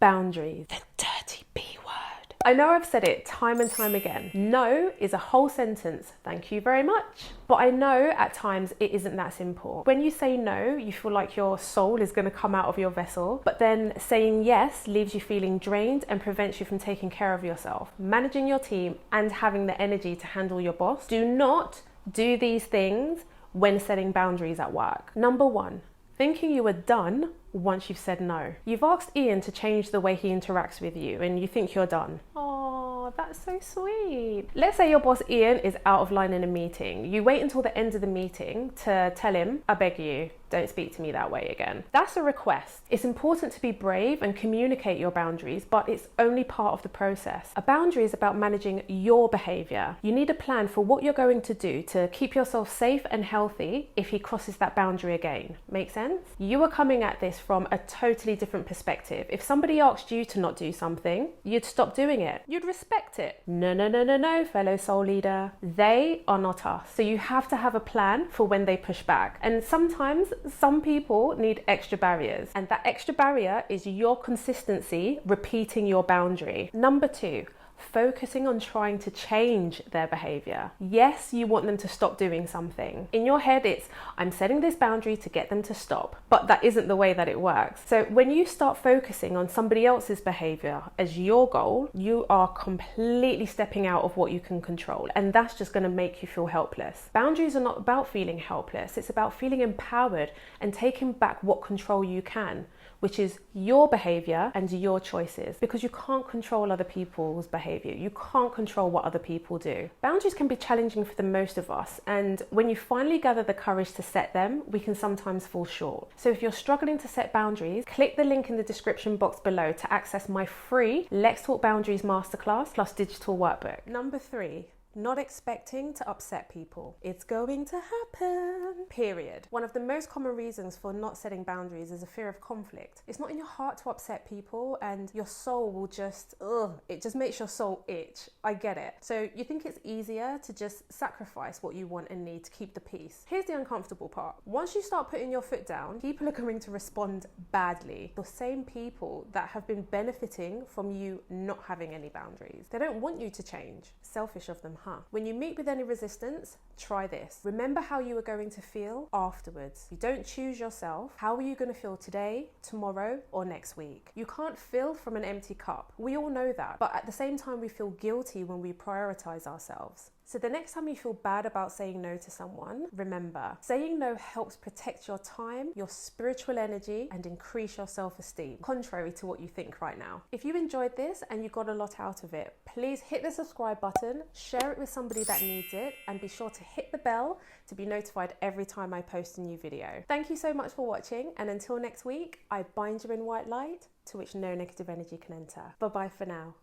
Boundaries. The dirty B word. I know I've said it time and time again. No is a whole sentence. Thank you very much. But I know at times it isn't that simple. When you say no, you feel like your soul is going to come out of your vessel. But then saying yes leaves you feeling drained and prevents you from taking care of yourself, managing your team, and having the energy to handle your boss. Do not do these things when setting boundaries at work. Number one, thinking you are done once you've said no. You've asked Ian to change the way he interacts with you and you think you're done. Oh, that's so sweet. Let's say your boss Ian is out of line in a meeting. You wait until the end of the meeting to tell him, I beg you, don't speak to me that way again. That's a request. It's important to be brave and communicate your boundaries, but it's only part of the process. A boundary is about managing your behavior. You need a plan for what you're going to do to keep yourself safe and healthy if he crosses that boundary again. Make sense? You are coming at this from a totally different perspective. If somebody asked you to not do something, you'd stop doing it. You'd respect it. No, fellow soul leader. They are not us. So you have to have a plan for when they push back. And sometimes some people need extra barriers, and that extra barrier is your consistency repeating your boundary. Number two, focusing on trying to change their behavior. Yes, you want them to stop doing something. In your head, it's, I'm setting this boundary to get them to stop, but that isn't the way that it works. So when you start focusing on somebody else's behavior as your goal, you are completely stepping out of what you can control, and that's just going to make you feel helpless. Boundaries are not about feeling helpless. It's about feeling empowered and taking back what control you can, which is your behavior and your choices, because you can't control other people's behavior. You can't control what other people do. Boundaries can be challenging for the most of us, and when you finally gather the courage to set them, we can sometimes fall short. So if you're struggling to set boundaries, click the link in the description box below to access my free Let's Talk Boundaries Masterclass plus digital workbook. Number three, not expecting to upset people. It's going to happen. Period. One of the most common reasons for not setting boundaries is a fear of conflict. It's not in your heart to upset people, and your soul will just, it just makes your soul itch. I get it. So you think it's easier to just sacrifice what you want and need to keep the peace. Here's the uncomfortable part. Once you start putting your foot down, people are going to respond badly. The same people that have been benefiting from you not having any boundaries. They don't want you to change. Selfish of them, huh? When you meet with any resistance, try this. Remember how you are going to feel afterwards. You don't choose yourself. How are you going to feel today, tomorrow, or next week? You can't fill from an empty cup. We all know that. But at the same time, we feel guilty when we prioritize ourselves. So the next time you feel bad about saying no to someone, remember, saying no helps protect your time, your spiritual energy, and increase your self-esteem, contrary to what you think right now. If you enjoyed this and you got a lot out of it, please hit the subscribe button, share it with somebody that needs it, and be sure to hit the bell to be notified every time I post a new video. Thank you so much for watching, and until next week, I bind you in white light to which no negative energy can enter. Bye-bye for now.